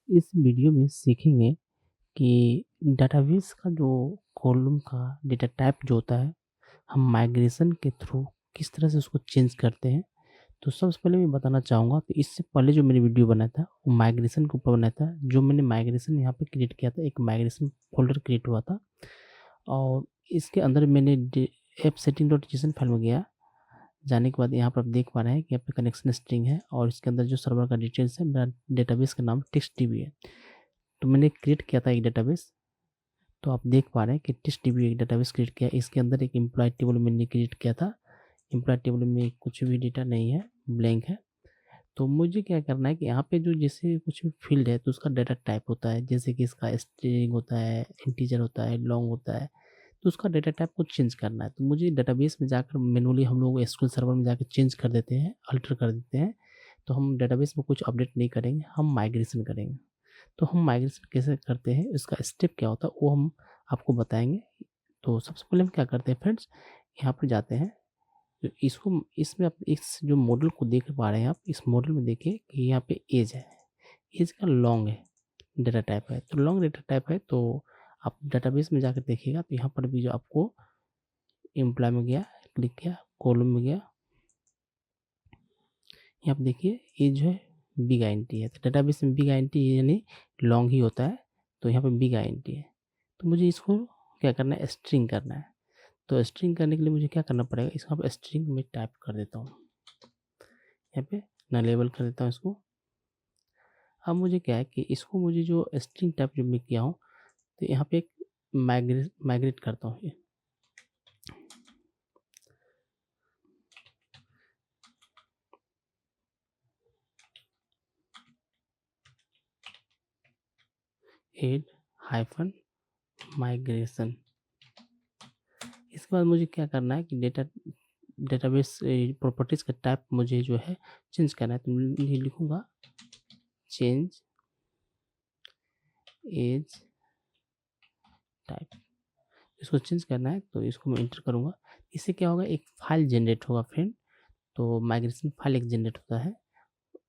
इस वीडियो में सीखेंगे कि डेटाबेस का जो कॉलम का डेटा टाइप जो होता है, हम माइग्रेशन के थ्रू किस तरह से उसको चेंज करते हैं। तो सबसे पहले मैं बताना चाहूँगा, तो इससे पहले जो मैंने वीडियो बनाया था वो माइग्रेशन के ऊपर बनाया था। जो मैंने माइग्रेशन यहाँ पे क्रिएट किया था, एक माइग्रेशन फ़ोल्डर क्रिएट हुआ था और इसके अंदर मैंने app setting dot JSON file में गया। जाने के बाद यहाँ पर आप देख पा रहे हैं कि यहाँ पे कनेक्शन स्ट्रिंग है और इसके अंदर जो सर्वर का डिटेल्स है, मेरा डेटाबेस का नाम टेक्स्टडीबी है। तो मैंने क्रिएट किया था एक डेटाबेस, तो आप देख पा रहे हैं कि टेक्स्टडीबी एक डेटाबेस क्रिएट किया। इसके अंदर एक एम्प्लॉय टेबल मैंने क्रिएट किया था। एम्प्लॉय टेबल में कुछ भी डेटा नहीं है, ब्लैंक है। तो मुझे क्या करना है कि यहाँ पे जो जैसे कुछ भी फील्ड है तो उसका डेटा टाइप होता है, जैसे कि इसका स्ट्रिंग होता है, इंटीजर होता है, लॉन्ग होता है। तो उसका डेटा टाइप को चेंज करना है, तो मुझे डेटाबेस में जाकर मैनुअली हम लोग एसक्यूएल सर्वर में जाकर चेंज कर देते हैं, अल्टर कर देते हैं। तो हम डेटाबेस में कुछ अपडेट नहीं करेंगे, हम माइग्रेशन करेंगे। तो हम माइग्रेशन कैसे करते हैं, इसका स्टेप क्या होता है वो हम आपको बताएंगे। तो सबसे पहले हम क्या करते हैं फ्रेंड्स, यहाँ पर जाते हैं। तो इसको इसमें आप इस जो मॉडल को देख पा रहे हैं, आप इस मॉडल में देखिए कि यहाँ पे एज है, एज का लॉन्ग है, डेटा टाइप है। तो लॉन्ग डेटा टाइप है, तो आप डेटाबेस में जाकर देखिएगा तो यहाँ पर भी जो आपको एम्प्लॉय में गया, क्लिक किया, कॉलम में गया, यहाँ पे देखिए ये जो है बिग आईएनटी है। तो डेटाबेस में बिग आईएनटी यानी लॉन्ग ही होता है, तो यहाँ पे बिग आईएनटी है। तो मुझे इसको क्या करना है, स्ट्रिंग करना है। तो स्ट्रिंग करने के लिए मुझे क्या करना पड़ेगा, इसको आप स्ट्रिंग में टाइप कर देता हूँ, यहाँ पे ना लेबल कर देता हूँ इसको। अब मुझे क्या है कि इसको मुझे जो स्ट्रिंग टाइप जो मैं किया हूँ, तो यहाँ पे एक माइग्रेट करता हूँ। Add hyphen migration. इसके बाद मुझे क्या करना है कि डेटाबेस प्रॉपर्टीज़ का टाइप मुझे जो है चेंज करना है। तो मैं लिखूँगा चेंज एज टाइप, इसको चेंज करना है। तो इसको मैं इंटर करूँगा। इससे क्या होगा, एक फाइल जनरेट होगा फ्रेंड। तो माइग्रेशन फाइल एक जनरेट होता है,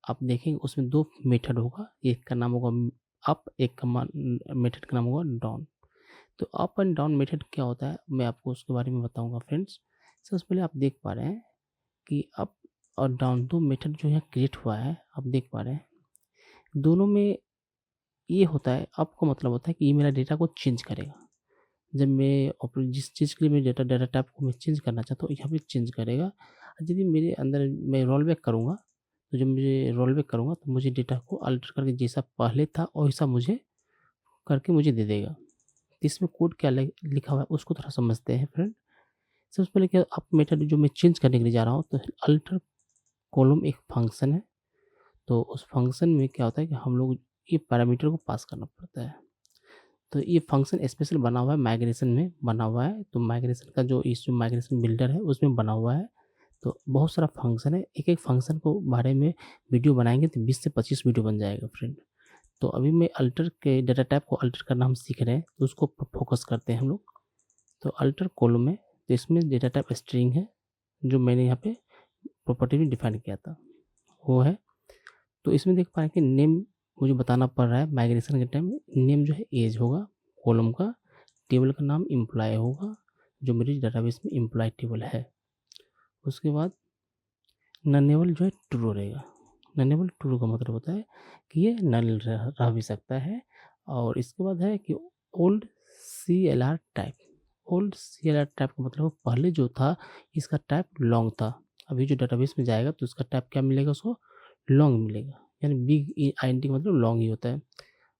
आप देखेंगे उसमें दो मेथड होगा, एक का नाम होगा अप, एक का मेथड का नाम होगा डाउन। तो अप एंड डाउन मेथड क्या होता है, मैं आपको उसके बारे में बताऊंगा फ्रेंड्स। सबसे पहले आप देख पा रहे हैं कि अप और डाउन दो मेथड जो है क्रिएट हुआ है, आप देख पा रहे हैं। दोनों में ये होता है, अप का मतलब होता है कि ये मेरा डेटा को चेंज करेगा। जब मैं अपने जिस चीज़ के लिए मैं डेटा टाइप को मैं चेंज करना चाहता हूँ, यहाँ पे चेंज करेगा। और यदि मेरे अंदर मैं रोल बैक करूँगा, तो जब मुझे रोल बैक करूँगा तो मुझे डेटा को अल्टर करके जैसा पहले था वैसा मुझे करके मुझे दे देगा। तो इसमें कोड क्या लिखा हुआ है उसको थोड़ा समझते हैं फ्रेंड। सबसे पहले क्या, अप मेथड जो मैं चेंज करने के लिए जा रहा हूँ, तो अल्टर कॉलम एक फंक्शन है। तो उस फंक्शन में क्या होता है कि हम लोग ये पैरामीटर को पास करना पड़ता है। तो ये फंक्शन स्पेशल बना हुआ है, माइग्रेशन में बना हुआ है। तो माइग्रेशन का जो इस जो माइग्रेशन बिल्डर है उसमें बना हुआ है। तो बहुत सारा फंक्शन है, एक एक फंक्शन को बारे में वीडियो बनाएंगे तो 20 से 25 वीडियो बन जाएगा फ्रेंड। तो अभी मैं अल्टर के डेटा टाइप को अल्टर करना हम सीख रहे हैं, तो उसको फोकस करते हैं हम लोग। तो अल्टर कॉलम में, तो इसमें डेटा टाइप स्ट्रिंग है, जो मैंने यहाँ पे प्रॉपर्टी में डिफाइन किया था वो है। तो इसमें देख पा रहे हैं कि नेम मुझे बताना पड़ रहा है। माइग्रेशन के टाइम नेम जो है एज होगा कॉलम का, टेबल का नाम एम्प्लॉय होगा, जो मेरी डेटाबेस में एम्प्लॉय टेबल है। उसके बाद ननेबल जो है ट्रू रहेगा। ननेबल ट्रू का मतलब होता है कि ये नल रह भी सकता है। और इसके बाद है कि old CLR type. Old CLR type का मतलब पहले जो था इसका टाइप लॉन्ग था, अभी जो डेटाबेस में जाएगा तो इसका टाइप क्या मिलेगा, उसको लॉन्ग मिलेगा। यानी बिग आईएनटी का मतलब लॉन्ग ही होता है।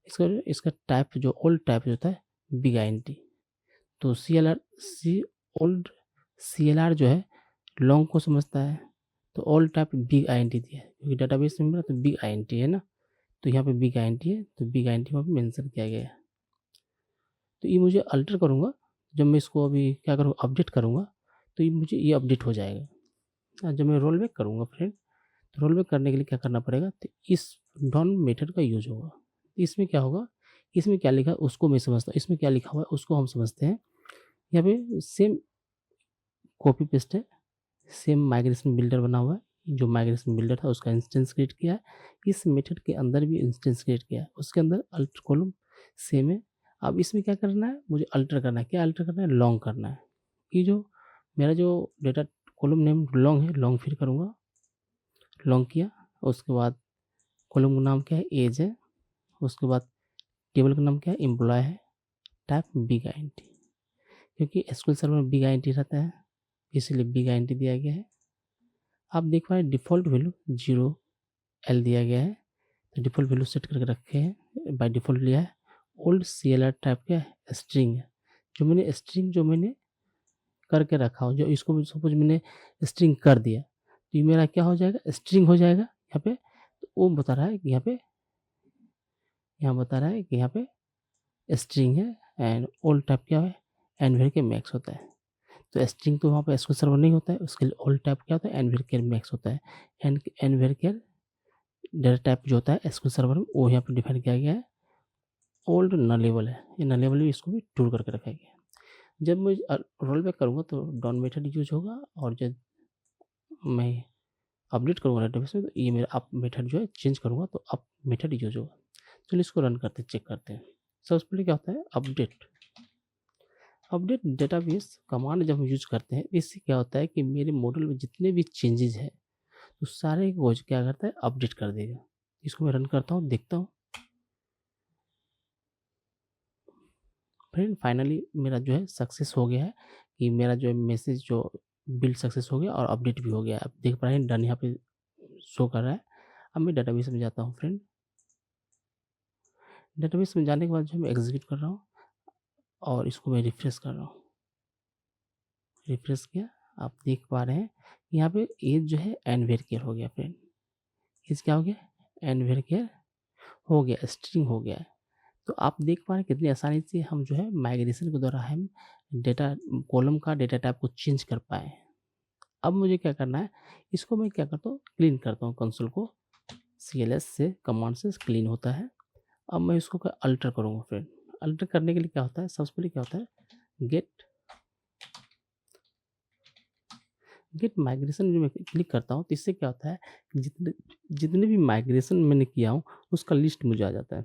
इसका इसका टाइप जो ओल्ड टाइप जो होता है बिग आईएनटी। तो ओल्ड CLR जो है लॉन्ग को समझता है। तो ओल्ड टाइप बिग आईएनटी दिया है, क्योंकि डेटाबेस में मिला तो बिग आईएनटी है ना। तो यहाँ पे बिग आईएनटी है, तो बिग आईएनटी वहाँ पे मेंशन किया गया है। तो ये मुझे अल्टर करूँगा, जब मैं इसको अभी क्या करूँगा, अपडेट करूँगा, तो ये मुझे ये अपडेट हो जाएगा। जब मैं रोल बैक करूँगा फ्रेंड, तो रोल बैक करने के लिए क्या करना पड़ेगा, तो इस डॉन मेथड का यूज होगा। इसमें क्या होगा, इसमें क्या लिखा है उसको मैं समझता हूँ, इसमें क्या लिखा हुआ है उसको हम समझते हैं। यहाँ पे सेम कॉपी पेस्ट है, सेम माइग्रेशन बिल्डर बना हुआ है, जो माइग्रेशन बिल्डर था उसका इंस्टेंस क्रिएट किया है। इस मेथड के अंदर भी इंस्टेंस क्रिएट किया है, उसके अंदर अल्टर कॉलम सेम है। अब इसमें क्या करना है, मुझे अल्टर करना है। क्या अल्टर करना है, लॉन्ग करना है। कि जो मेरा जो डेटा कॉलम नेम लॉन्ग है, लॉन्ग फिर करूँगा, लॉन्ग किया। उसके बाद कॉलम का नाम क्या है, एज है। उसके बाद टेबल का नाम क्या है, एम्प्लॉय है। टाइप बिग आईएनटी, क्योंकि एसक्यूएल सर्वर में बिग आईएनटी रहता है, इसीलिए बिग आईएनटी दिया गया है। आप देख पा रहे डिफ़ॉल्ट वैल्यू 0L दिया गया है, तो डिफ़ॉल्ट वैल्यू सेट करके रखे हैं, बाय डिफ़ॉल्ट लिया है। ओल्ड CLR टाइप क्या है, स्ट्रिंग है। जो मैंने करके रखा हो, जो इसको सपोज मैंने स्ट्रिंग कर दिया, तो ये मेरा क्या हो जाएगा, स्ट्रिंग हो जाएगा यहाँ पे। तो वो बता रहा है कि यहाँ बता रहा है कि यहाँ पे स्ट्रिंग है एंड ओल्ड टाइप क्या है, एनवेर के मैक्स होता है। तो स्ट्रिंग तो वहाँ पे एसक्यूएल सर्वर नहीं होता है, उसके लिए ओल्ड टाइप क्या होता है, एनवेर केयर मैक्स होता है। एनवेर केयर डेटा टाइप जो होता है एसक्यूएल सर्वर में, वो यहाँ पे डिफाइन किया गया है। ओल्ड नलेबल है, ये नलेबल भी इसको भी टूर करके रखा गया है। जब मैं रोल बैक करूँगा तो डाउन मेथड यूज होगा, और जब मैं अपडेट करूँगा डेटाबेस में तो ये मेरा अप मेथड जो है चेंज करूँगा तो अप मेथड यूज होगा। चलिए इसको रन करते हैं, चेक करते हैं। सबसे पहले क्या होता है, अपडेट डेटाबेस कमांड जब हम यूज करते हैं, इससे क्या होता है कि मेरे मॉडल में जितने भी चेंजेस है तो सारे को क्या करता है, अपडेट कर देगा। इसको मैं रन करता हूँ, देखता हूँ। फ्रेंड फाइनली मेरा जो है सक्सेस हो गया है, कि मेरा जो है मैसेज जो बिल्ड सक्सेस हो गया और अपडेट भी हो गया। आप देख पा रहे हैं डन यहाँ पे शो कर रहा है। अब मैं डेटाबेस में जाता हूँ फ्रेंड। डेटाबेस में जाने के बाद जो मैं एग्जीक्यूट कर रहा हूँ और इसको मैं रिफ्रेश कर रहा हूँ। रिफ्रेश किया, आप देख पा रहे हैं यहाँ पे एज जो है एनवेर केयर हो गया फ्रेंड। एज क्या हो गया, एनवेर केयर हो गया, स्ट्रिंग हो गया है। तो आप देख पा रहे हैं कितनी आसानी से हम जो है माइग्रेशन के द्वारा हम डेटा कॉलम का डेटा टाइप को चेंज कर पाए। अब मुझे क्या करना है, इसको मैं क्या करता हूँ, क्लीन करता हूँ कंसोल को। CLS से कमांड से क्लीन होता है। अब मैं इसको अल्टर करूँगा फ्रेंड। अल्टर करने के लिए क्या होता है, सबसे पहले क्या होता है, गेट माइग्रेशन जो मैं क्लिक करता हूँ तो इससे क्या होता है, जितने भी माइग्रेशन मैंने किया हूँ उसका लिस्ट मुझे आ जाता है।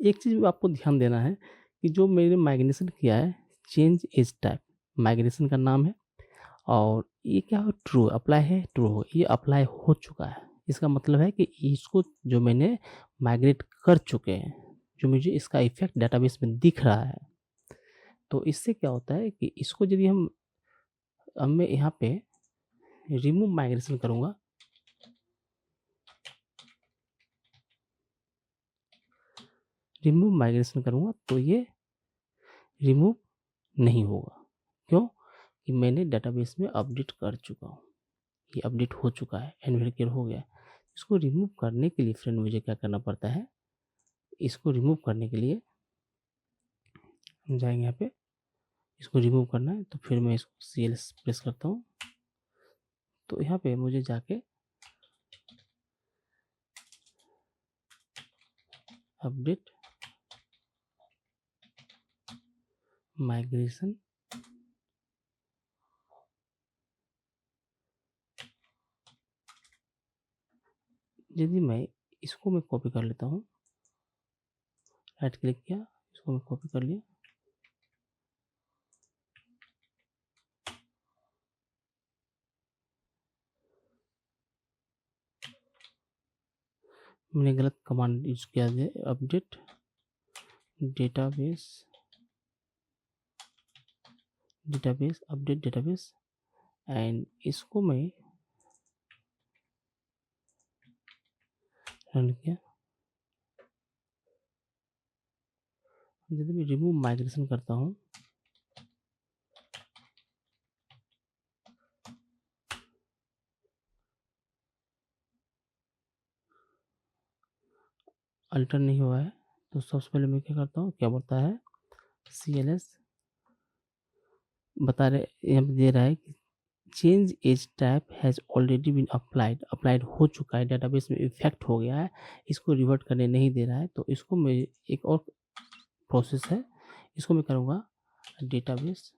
एक चीज़ आपको ध्यान देना है कि जो मैंने माइग्रेशन किया है, चेंज एज टाइप माइग्रेशन का नाम है, और ये क्या हो, ट्रू अप्लाई है, ट्रू हो, ये अप्लाई हो चुका है। इसका मतलब है कि इसको जो मैंने माइग्रेट कर चुके हैं, जो मुझे इसका इफेक्ट डेटाबेस में दिख रहा है। तो इससे क्या होता है कि इसको यदि अब मैं यहाँ पे रिमूव माइग्रेशन करूँगा, तो ये रिमूव नहीं होगा। क्यों, कि मैंने डेटाबेस में अपडेट कर चुका हूँ, ये अपडेट हो चुका है, एनवेर केयर हो गया। इसको रिमूव करने के लिए फ्रेंड मुझे क्या करना पड़ता है, इसको रिमूव करने के लिए हम जाएंगे यहाँ पे, इसको रिमूव करना है तो फिर मैं इसको CLS प्रेस करता हूँ। तो यहाँ पे मुझे जाके अपडेट माइग्रेशन, यदि मैं इसको मैं कॉपी कर लेता हूँ, राइट क्लिक किया, इसको मैं कॉपी कर लिया। मैंने गलत कमांड यूज किया है, update database update database, and इसको मैं रन किया। यदि मैं रिमूव माइग्रेशन करता हूँ, अल्टर नहीं हुआ है, तो सबसे पहले मैं क्या करता हूँ, क्या बोलता है, CLS बता रहे, यहाँ पे दे रहा है कि change as type has already been applied हो चुका है, डेटाबेस में इफेक्ट हो गया है, इसको रिवर्ट करने नहीं दे रहा है। तो इसको मैं एक और प्रोसेस है, इसको मैं करूँगा डेटाबेस,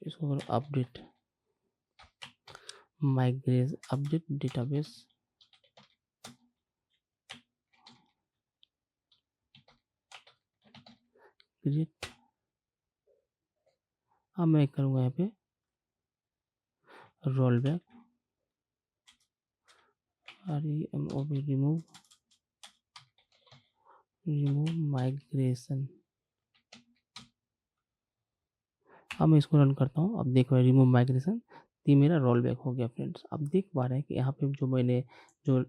इसको अपडेट माइग्रेस अपडेट डेटाबेस, क्रिएट। अब मैं करूँगा यहाँ पे रोल बैक, रिमूव माइग्रेशन। अब मैं इसको रन करता हूँ। अब देखो रिमूव माइग्रेशन, ये मेरा रोल बैक हो गया फ्रेंड्स। अब देख पा रहे हैं कि यहाँ पे जो मैंने जो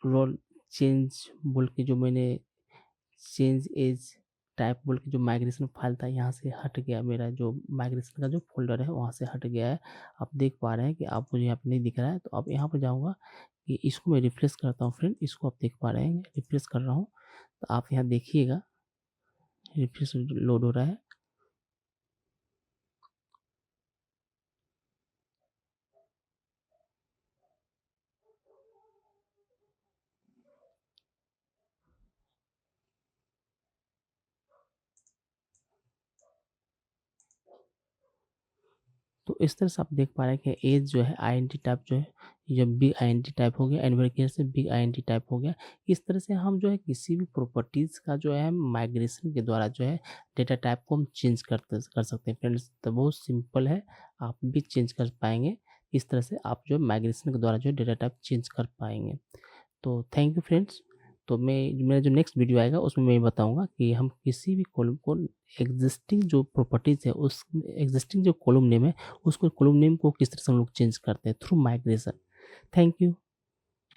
रोल चेंज बोल के जो मैंने चेंज एज टाइप बोल के जो माइग्रेशन फाइल था यहाँ से हट गया, मेरा जो माइग्रेशन का जो फोल्डर है वहाँ से हट गया है। आप देख पा रहे हैं कि आप मुझे यहाँ पे नहीं दिख रहा है। तो अब यहाँ पर जाऊँगा कि इसको मैं रिफ्रेश करता हूँ फ्रेंड, इसको आप देख पा रहे हैं रिफ्रेश कर रहा हूँ। तो आप यहाँ देखिएगा रिफ्रेश लोड हो रहा है। तो इस तरह से आप देख पा रहे हैं कि एज जो है आईएनटी टाइप जो है ये बिग आईएनटी टाइप हो गया, एनवर्कियर से बिग आईएनटी टाइप हो गया। इस तरह से हम जो है किसी भी प्रॉपर्टीज़ का जो है माइग्रेशन के द्वारा जो है डेटा टाइप को हम चेंज कर सकते हैं फ्रेंड्स। तो बहुत सिंपल है, आप भी चेंज कर पाएंगे। इस तरह से आप जो माइग्रेशन के द्वारा जो है डेटा टाइप चेंज कर पाएंगे। तो थैंक यू फ्रेंड्स। तो मेरा जो नेक्स्ट वीडियो आएगा उसमें मैं बताऊंगा कि हम किसी भी कॉलम को एग्जिस्टिंग जो प्रॉपर्टीज़ है उस एग्जिस्टिंग जो कॉलम नेम है उसको कॉलम नेम को किस तरह से हम लोग चेंज करते हैं थ्रू माइग्रेशन। Thank you.